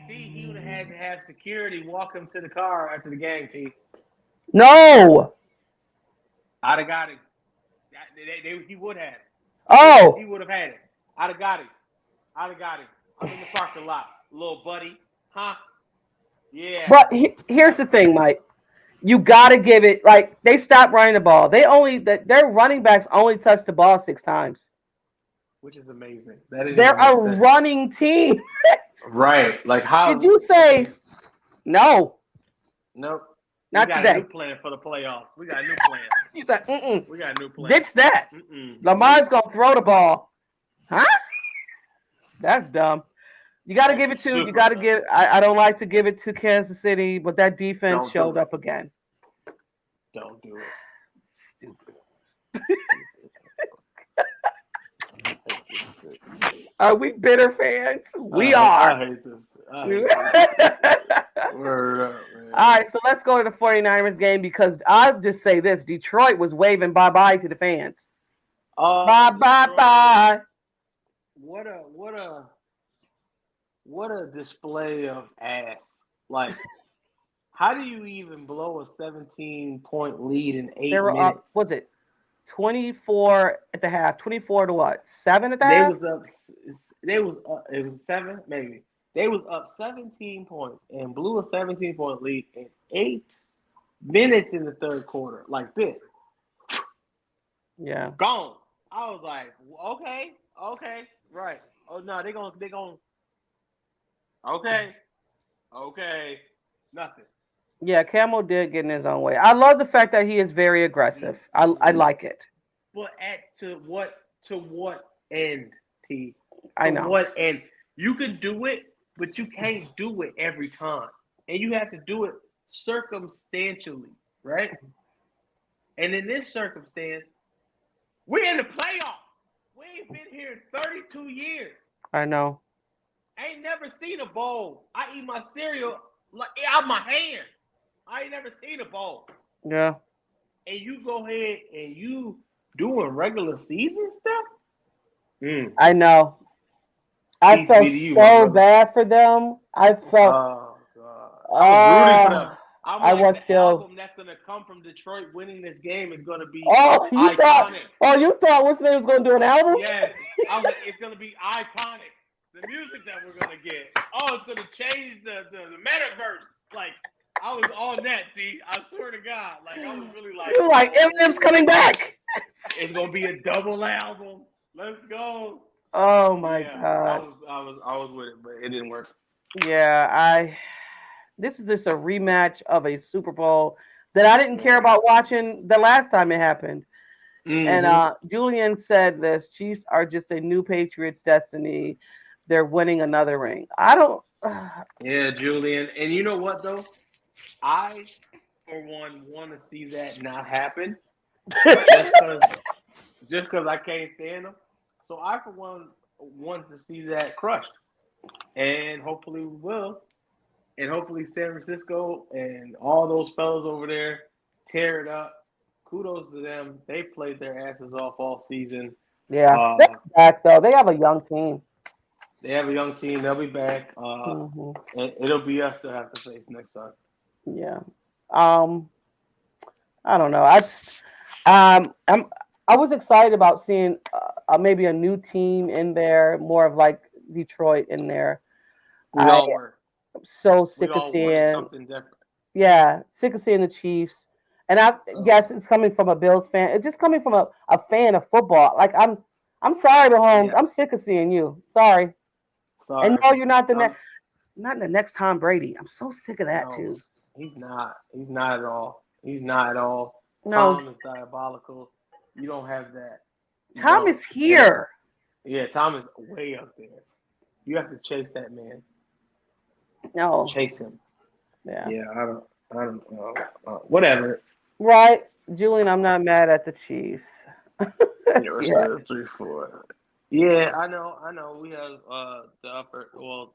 He would have had to have security walk him to the car after the game. T. No. I'd have got him. He would have. Oh. He would have had it. I'd have got him. I'm in the parking lot, little buddy. Huh? Yeah. But here's the thing, Mike. You got to give it, like, they stopped running the ball. Their running backs only touched the ball 6 times. Which is amazing. They're a running team. Right. Like, how? Did you say no? Nope. Not we got today. A new plan for the playoffs. We got a new plan. You said, We got a new plan. Ditch that. Lamar's going to throw the ball. Huh? That's dumb. You got to give it to, I don't like to give it to Kansas City, but that defense showed up again. Don't do it. Stupid. Are we bitter fans? We are. I hate this. Word up, man. All right, so let's go to the 49ers game because I'll just say this. Detroit was waving bye-bye to the fans. Bye. What a display of ass. Like, how do you even blow a 17-point lead in 8 they were minutes? Up, was it 24 at the half? 24 to what? 7 at the half? It was 7, maybe. They was up 17 points and blew a 17-point lead in 8 minutes in the third quarter. Like this. Yeah. Gone. I was like, okay, right. Oh no, they're gonna okay, nothing. Yeah, Camel did get in his own way. I love the fact that he is very aggressive. I like it. But to what end, T? I know. What end? You can do it, but you can't do it every time. And you have to do it circumstantially, right? And in this circumstance, we're in the playoffs. We ain't been here in 32 years. I know. I ain't never seen a bowl. I eat my cereal like out my hand. I ain't never seen a bowl. Yeah. And you go ahead and you doing regular season stuff? I know. I felt so bad for them. I felt. Oh, God. I was rooting for them. I was the still. album that's going to come from Detroit winning this game is going to be iconic. You thought what's name was going to do an album? Yes. It's going to be iconic. The music that we're going to get. Oh, it's going to change the metaverse. Like, I was on that, D. I swear to God. Like, I was really like. You're like, Eminem's coming back. It's going to be a double album. Let's go. Oh, my God. I was with it, but it didn't work. Yeah, this is just a rematch of a Super Bowl. that I didn't care about watching the last time it happened. Mm-hmm. And Julian said this: Chiefs are just a new Patriots' destiny. They're winning another ring. I don't. Yeah, Julian. And you know what though? I, for one, want to see that not happen. Just because I can't stand them. So I, for one, want to see that crushed, and hopefully we will. And hopefully San Francisco and all those fellas over there tear it up. Kudos to them. They played their asses off all season. Yeah, Uh, they're back though. They have a young team. they have a young team. They'll be back. Hmm. And it'll be us to have to face next time. Yeah. Um, I don't know. I was excited about seeing maybe a new team in there, more of like Detroit in there. We I all were. am so We sick of all wanted seeing, something different. yeah, sick of seeing the Chiefs. And I guess it's coming from a Bills fan. It's just coming from a fan of football. Like I'm sorry, Mahomes. Yeah. I'm sick of seeing you. Sorry. Sorry. And no, you're not not the next Tom Brady. I'm so sick of that No, too. he's not. He's not at all. He's not at all. No, Tom is diabolical. You don't have that. You Tom don't. is here. Yeah, Tom is way up there. You have to chase that man. No. Chase him. Yeah. Yeah, I don't know. Whatever. Right, Julian. I'm not mad at the Chiefs. Yeah, we're Yeah. still 3-4. Yeah, I know. We have the upper. Well,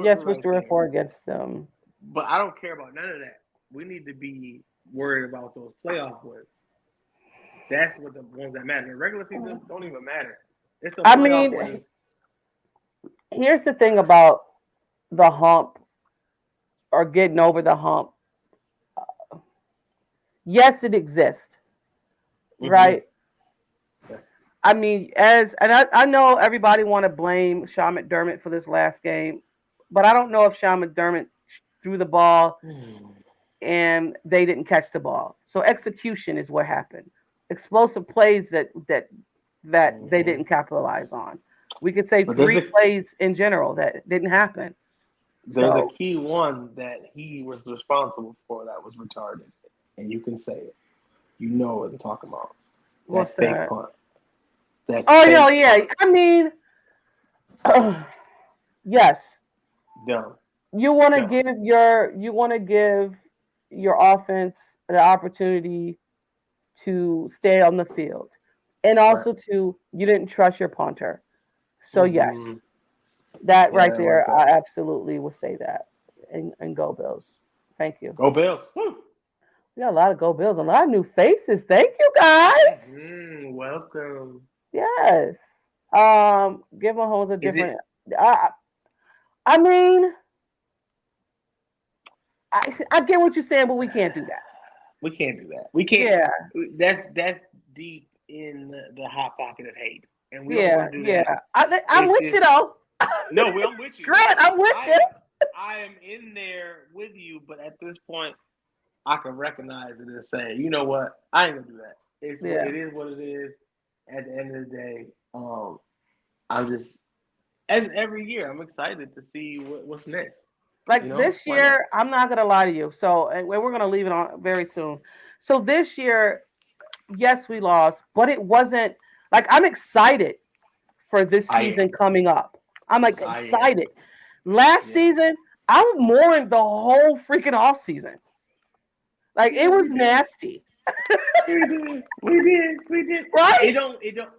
Yes, we're we're right 3 or 4 there. against them. But I don't care about none of that. We need to be worried about those playoff wins. That's what the ones that matter. The regular season don't even matter. It's the I playoff mean, wins. here's the thing about the hump or getting over the hump. Yes, it exists, right? Yes. I mean, I know everybody want to blame Sean McDermott for this last game, but I don't know if Sean McDermott threw the ball and they didn't catch the ball. So execution is what happened. Explosive plays that they didn't capitalize on. We could say But three plays in general that didn't happen. There's a So key one that he was responsible for that was retarded, and you can say it. You know what I'm talking about. what's That fake that? punt. That Oh fake no, yeah. punt. I mean, yes. Dumb. You want to Dumb. give your offense the opportunity to stay on the field, and also Right. you didn't trust your punter. So yes, that Yeah, right that there, worked I out. absolutely would say that. And go Bills. Thank you. Go Bills. Woo. We got a lot of go Bills, a lot of new faces. Thank you guys. Welcome. Yes. Give Mahomes a Is it? different. I mean, I get what you're saying, but we can't do that. We can't do that. We can't. Yeah. That's deep in the hot pocket of hate, and we don't Yeah, want to do yeah. that. I'm It's with you just though. no. I'm with you. Grant, I'm with you. I am in there with you, but at this point, I can recognize it and say, you know what, I ain't gonna do that. Yeah. It is what it is. At the end of the day, I'm just as every year I'm excited to see what's next. Like You know, this why not? year, I'm not gonna lie to you. So and we're gonna leave it on very soon. So this year, yes, we lost, but it wasn't like I'm excited for this I season am. coming up. I'm like I am. excited. Last Yeah. season, I was mourning the whole freaking off season. Like it was nasty. We did. Right?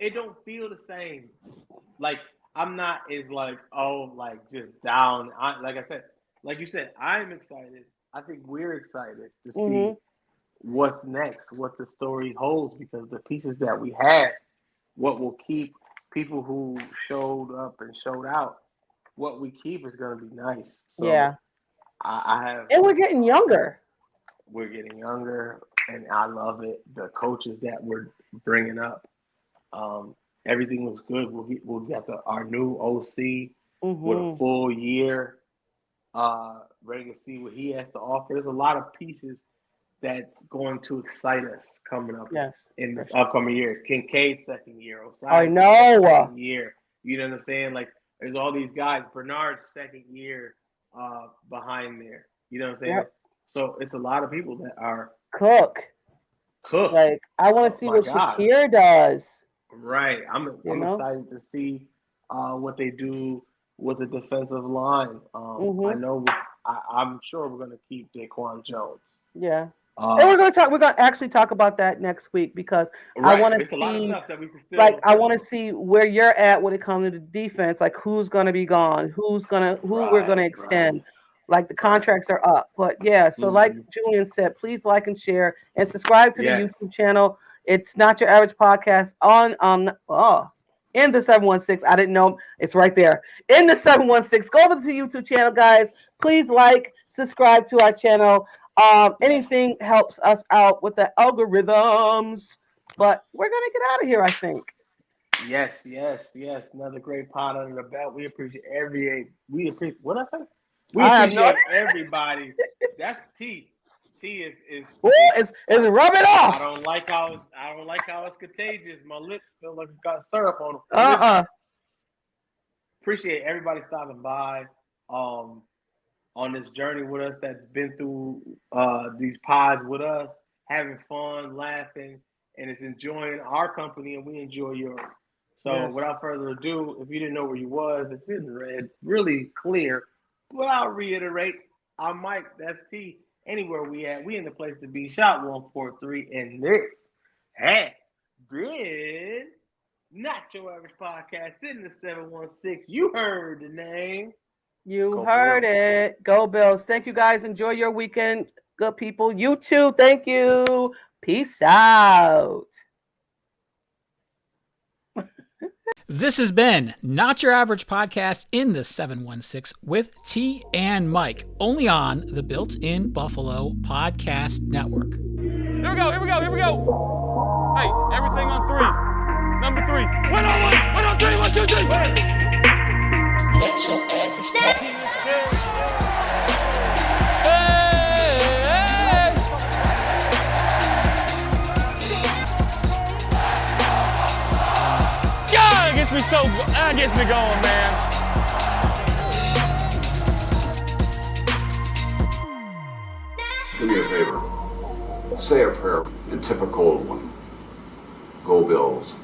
It don't feel the same. Like I'm not as like just down. Like I said, like you said, I'm excited. I think we're excited to see what's next, what the story holds, because the pieces that we had, what will keep people who showed up and showed out, what we keep is going to be nice. So Yeah. I have. And we're getting younger. We're getting younger, and I love it. The coaches that we're bringing up, everything was good. We'll get our new OC with a full year, ready to see what he has to offer. There's a lot of pieces that's going to excite us coming up in this upcoming years. Kincaid's second year, I Osiris know. second year. You know what I'm saying? Like there's all these guys. Bernard's second year behind there. You know what I'm saying? Yep. So it's a lot of people that are Cook. Like, I want to see what Shakir does. Right. I'm excited to see what they do with the defensive line. I know I'm sure we're going to keep Daquan Jones. Yeah. And we're going to actually talk about that next week because I want to see, a lot of stuff that we can still I want to see where you're at when it comes to the defense, like who's going to be gone, who we're going to extend. Like the contracts are up. But yeah, so like Julian said, please like and share and subscribe to the YouTube channel. It's Not Your Average Podcast on in the 716. I didn't know it's right there. In the 716. Go over to the YouTube channel, guys. Please like, subscribe to our channel. Anything helps us out with the algorithms. But we're gonna get out of here, I think. Yes. Another great pod under the belt. We appreciate what I say? We appreciate everybody. That's T. T is rubbing off. I don't like how it's contagious. My lips feel like it got syrup on them. Appreciate everybody stopping by on this journey with us that's been through these pods with us, having fun, laughing, and it's enjoying our company, and we enjoy yours. So without further ado, if you didn't know where you was, it's in red, really clear. But I'll reiterate, I'm Mike, that's T. Anywhere we at, we in the place to be. Shot 143, and this has been Not Your Average Podcast in the 716. You heard the name. You heard it. Go Bills. Thank you guys. Enjoy your weekend. Good people. You too. Thank you. Peace out. This has been Not Your Average Podcast in the 716 with T and Mike, only on the Built-in Buffalo Podcast Network. Here we go. Hey, everything on 3. Number 3. 1 on 1. 1 on 3. 1, 2, 3. Not Your Average Podcast. That gets me going, man. Do me a favor. Say a prayer in typical one. Go Bills.